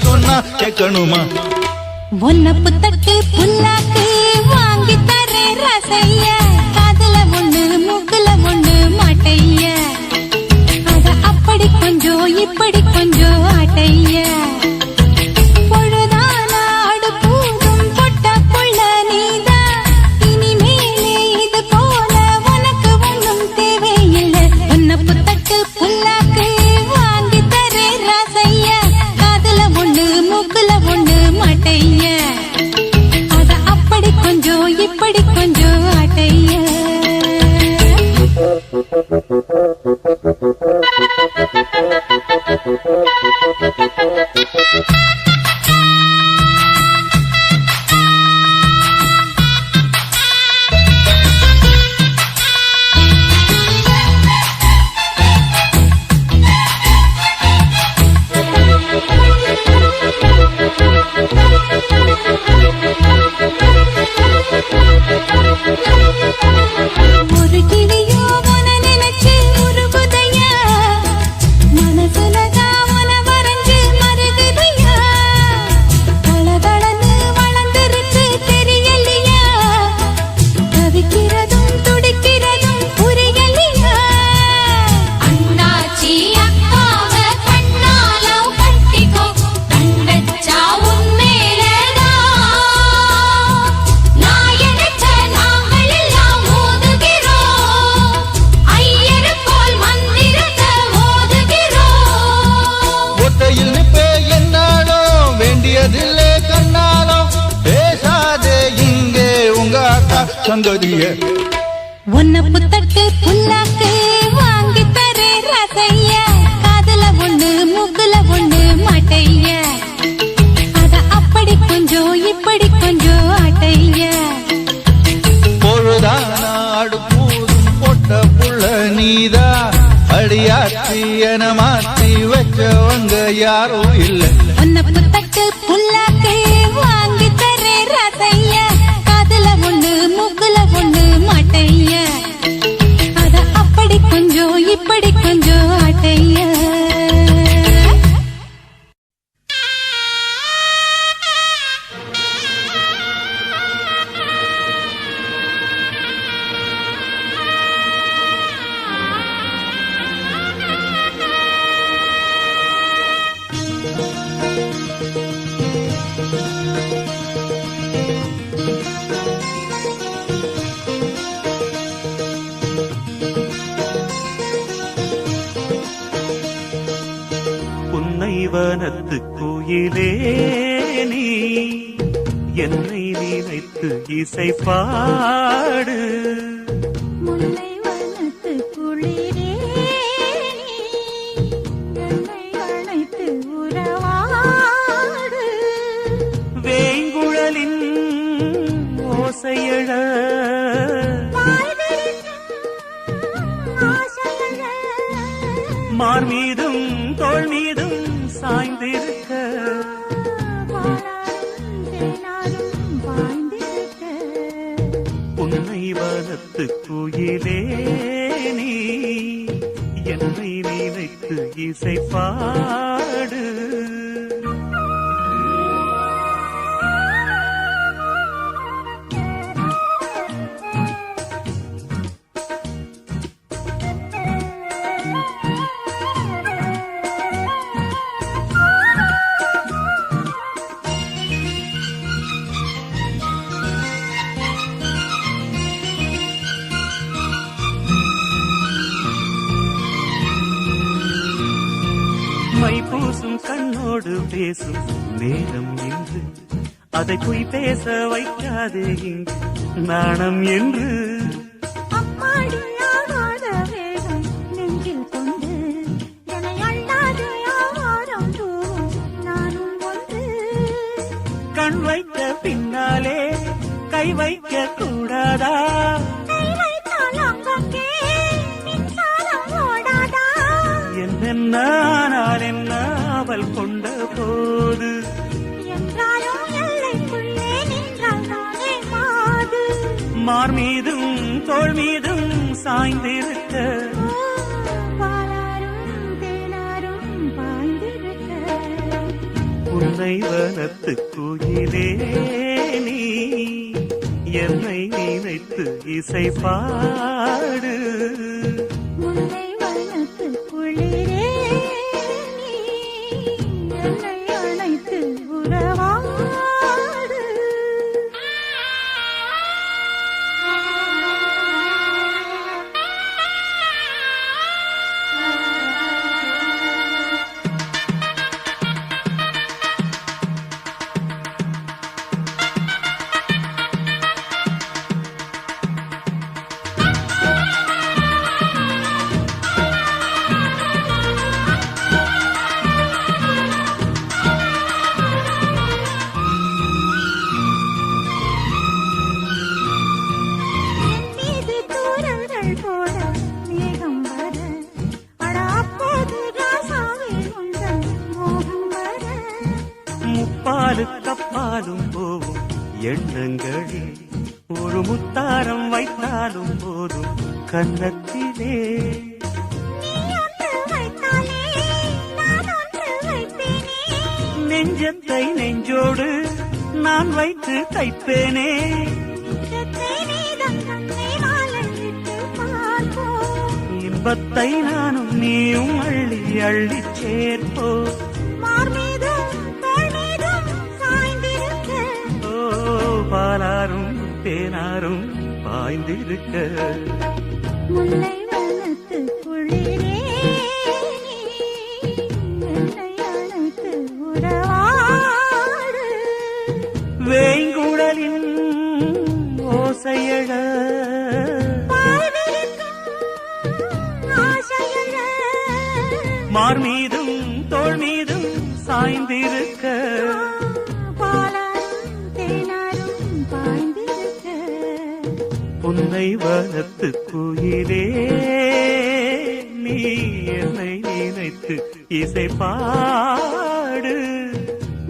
சொன்னா கேட்கணுமா? ஒன்ன புத்தட்டு புல்லாக்கு வாங்கி தரே ரசைய, காதுல ஒண்ணு மூக்குல ஒண்ணு மாட்டைய, அத அப்படி கொஞ்சம் இப்படி கொஞ்சம் ஆட்டைய. பொழுதானா அடுப்பூதும் பொட்ட புள்ள நீதா, இனிமேலே இது போல உனக்கு ஒண்ணும் தேவையில்லை. ஒன்ன புத்தட்டு புல்லாக்கு வாங்கி தரே ரசைய, காதுல ஒண்ணு மூக்குல ஒண்ணு மாட்டைய, அத அப்படி கொஞ்சம் இப்படி கொஞ்சம் ஆட்டைய. ஒரு கிளியோ உன நினைச்சு உருகுதையா, மனசுலதா உன வரைஞ்சு மருகுதையா, தளதளன்னு வளர்ந்துருக்கு தெரியலையா, தவிக்கிறதும் துடிக்கிறதும் புரியலையா. அண்ணாச்சி அக்காவ கண்ணால கட்டிக்கோ, கண்டச்சா உன்மேலதா நான் நினைச்ச நாங்கள் எல்லாம் மோதுகிறோம், ஐயரு போல் மந்திரத்தை ஓதுகிறோம். ஒத்தையில் நிப்பே என்னாலும் வேண்டியதில்லை கண்ணாலும், பேசாதே இங்கே உங்க அக்கா சங்கதிய. ஒன்ன புத்தட்டு புல்லாக்கு வாங்கி தரே ரசைய, காதுல ஒண்ணு மூக்குல ஒண்ணு மாட்டைய, அத அப்படி கொஞ்சம் இப்படி கொஞ்சம் ஆட்டைய. பொழுதானா அடுப்பூதும் பொட்ட புள்ள நீதா, அடியாத்தி என மாத்தி வச்சவங்க யாரும் இல்லை. ஒன்ன புத்தட்டு புல்லாக்கு வாங்கி தரே ரசைய, காதுல ஒண்ணு மூக்குல ஒண்ணு மாட்டைய, அத அப்படி கொஞ்சம் இப்படி கொஞ்சம் ஆட்டைய. புன்னைவனத்து கோயிலே நீ என்னை நினைத்து இசை பாடு, முல்லை வனத்து குளிரே நீ என்னை அழைத்து உறவாடு, வேங்குழலின் ஓசையழ மார் மீதும் தோள் மீதும் சாய்ந்திருக்க, புன்னைவனத்து கோயிலே நீ என்னை நினைத்து இசை பாடு. மை பூசும் கண்ணோடு பேசும் நேரம் என்று, அதை பொய் பேச வைக்காதே இங்கு நாணம் என்று. அம்மாடியாகாத வேகம் நெஞ்சில் கொண்டு என்னை அள்ளாதே ஆவாரம் தூவும் நானும் ஒன்று. கண் வைத்த பின்னாலே கை வைக்க கூடாதா, கை வைத்தால் அங்கங்கே மின்சாரம் ஓடாதா, என்னென்ன ஆனால் என்ன அவள் கொண்ட போது, என்றாலும் எல்லைக்குள்ளே நின்றால் நானே மாது. மார் மீதும் தோள் மீதும் சாய்ந்திருக்க, பாலாரும் தேனாரும் பாய்ந்திருக்க, உன் முல்லை வனத்து குயிலே நீ என்னை நினைத்து இசை பாடு. முல்லை வனத்து குளிரே நீ என்னை அழைத்து உறவாடு. மீது தூரங்கள் போட மேகம் வர அட அப்போது ராசாவே உந்தன் மோகம் வர. முப்பாலு கப்பாலும் போகும் எண்ணங்களில் ஒரு முத்தாரம் வைத்தாலும் போதும் கன்னத்திலே. நீ ஒன்று வைத்தாலே நான் ஒன்று வைப்பேனே. நெஞ்சத்தை நெஞ்சோடு நான் வைத்து தைப்பேனே. நிஜத்தை நீதான் கண்ணை வாழவிட்டு பார்ப்போம். இன்பத்தை நானும் நீயும் அள்ளி அள்ளி சேர்ப்போ. மார் மீதும் தோள் மீதும் சாய்ந்திருக்க. ஓ பாலாரும் தேனாரும் பாய்ந்திருக்க. முல்லை வனத்து குளிரே நீ என்னை அழைத்து உறவாடு. வேங்குழலின் ஓசையழ வாழ்விருக்கும் ஆசையழ. மார் மீதும் தோள் மீதும் சாய்ந்திருக்க. பாலாரும் தேனாரும் பாய்ந்திருக்க. புன்னை வனத்து குயிலே நீ என்னை நினைத்து இசை பாடு.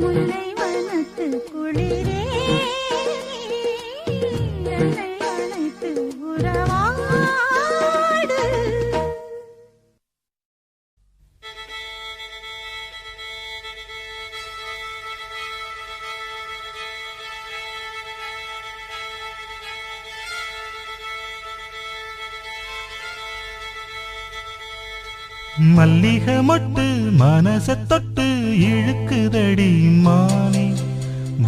முல்லை வனத்து குளிரே நீ என்னை அழைத்து உறவாடு. மல்லிகை மொட்டு மனச தொட்டு இழுக்குதடி மானே.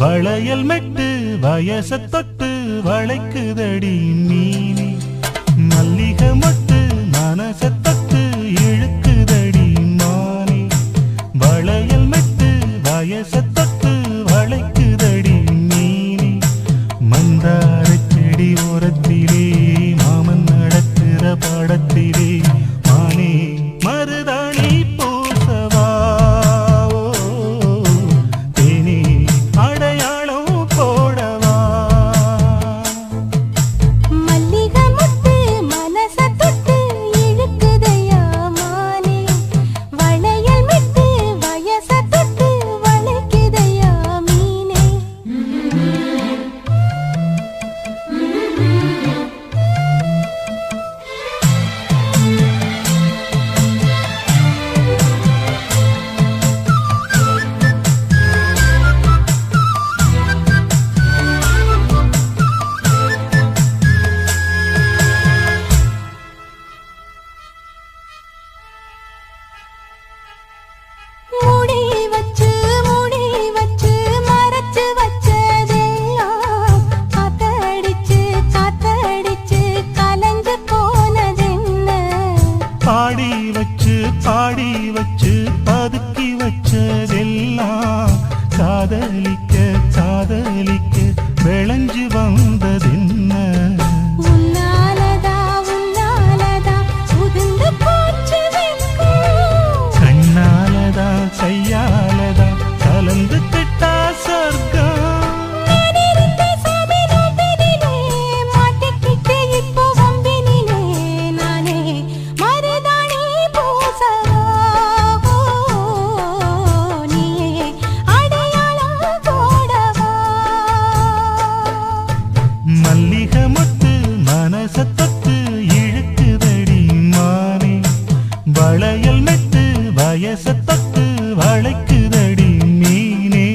வளையல் மெட்டு வயச தொட்டு வளைக்குதடி மீனே. மல்லிகை மொட்டு மனச தொட்டு இழுக்குதடி மானே. வளையல் மெட்டு வயச தொட்டு வளைக்குதடி மீனே. மந்தார செடி ஓரத்திலே மாமன் நடக்கிற படத்திலே மானே மருதாணி பூசவா. தேனி அடையாளம் போடவா. மல்லிகை முட்டு மனச தொட்டு இழுக்குதையா மானே. வளையல் மெட்டு வயச தொட்டு வளைக்குதையா மீனே. மூடி வச்சு மறைச்சு வச்சதெல்லாம் காத்தடிச்சு கலந்து போனதென்ன. பாடி வச்சு பதுக்கி வச்சதெல்லாம் காதலிக்க விளைஞ்சு வந்ததென்ன. உன்னாலதா உதிர்ந்து போச்சு வெட்கம். கண்ணாலதா கையாலதா கலந்து கிட்டா சொர்க்கம். நான் இருந்த சாமி நோம்பினிலே மாட்டிக்கிட்டு இப்போ வம்பினிலே நானே மருதாணி பூசவா. நீயே அடையாளம் போடவா. மல்லிகை மொட்டு மனச தொட்டு இழுக்குதடி மானே. வளையல் மெட்டு வயச தொட்டு வளைக்குதடி மீனே.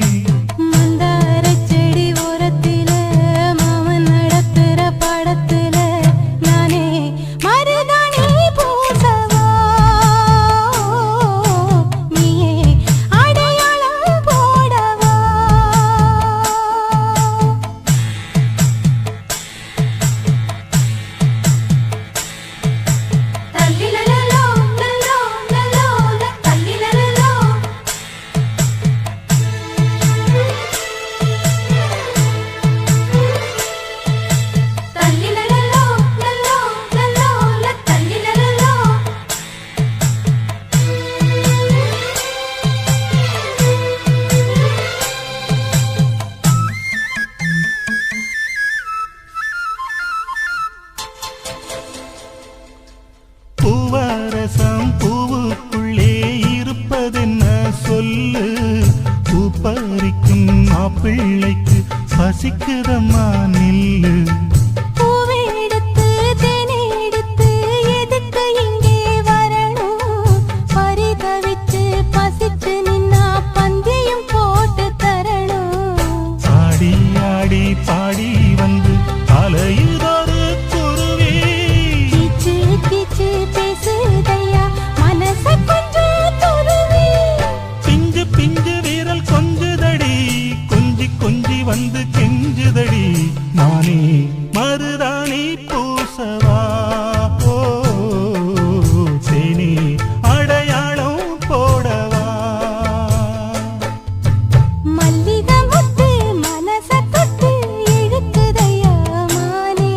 மாப்பிள்ளைக்கு பசிக்குதம்மா நில்லு. பூவை எடுத்து தேனை எடுத்து எதுக்கு இங்கே வரணும்? பரிதவிச்சு பசிச்சு நின்னா பந்தியும் போட்டு தரணும். ஆடி ஆடி பாடி வந்து அலையுதொரு குருவி. கீச்சு கீச்சு பேசுதையா மனச கொஞ்சம் துருவி. பிஞ்சு பிஞ்சு வீரல் கொஞ்சுதடி, கொஞ்சி கொஞ்சி வந்து கெஞ்சுதடி. நானே மருதாணி பூசவா, ஓ தேனி அடையாளம் போடவா. மல்லிகை முத்து மனச தொட்டு இழுக்குதையா மானே.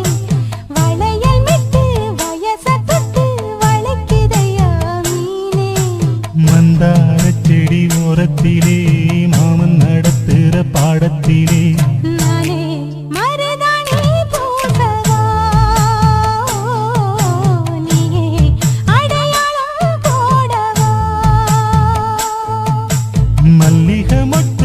வளையல் மிட்டு வயச தொட்டு வளைக்குதையா மீனே. மந்தார செடி ஓரத்திலே மாமன் நடத்துற பாடத்திலே நானே மருதாணி பூசவா, நீயே அடையாளம் போடவா. மல்லிகை மொட்டு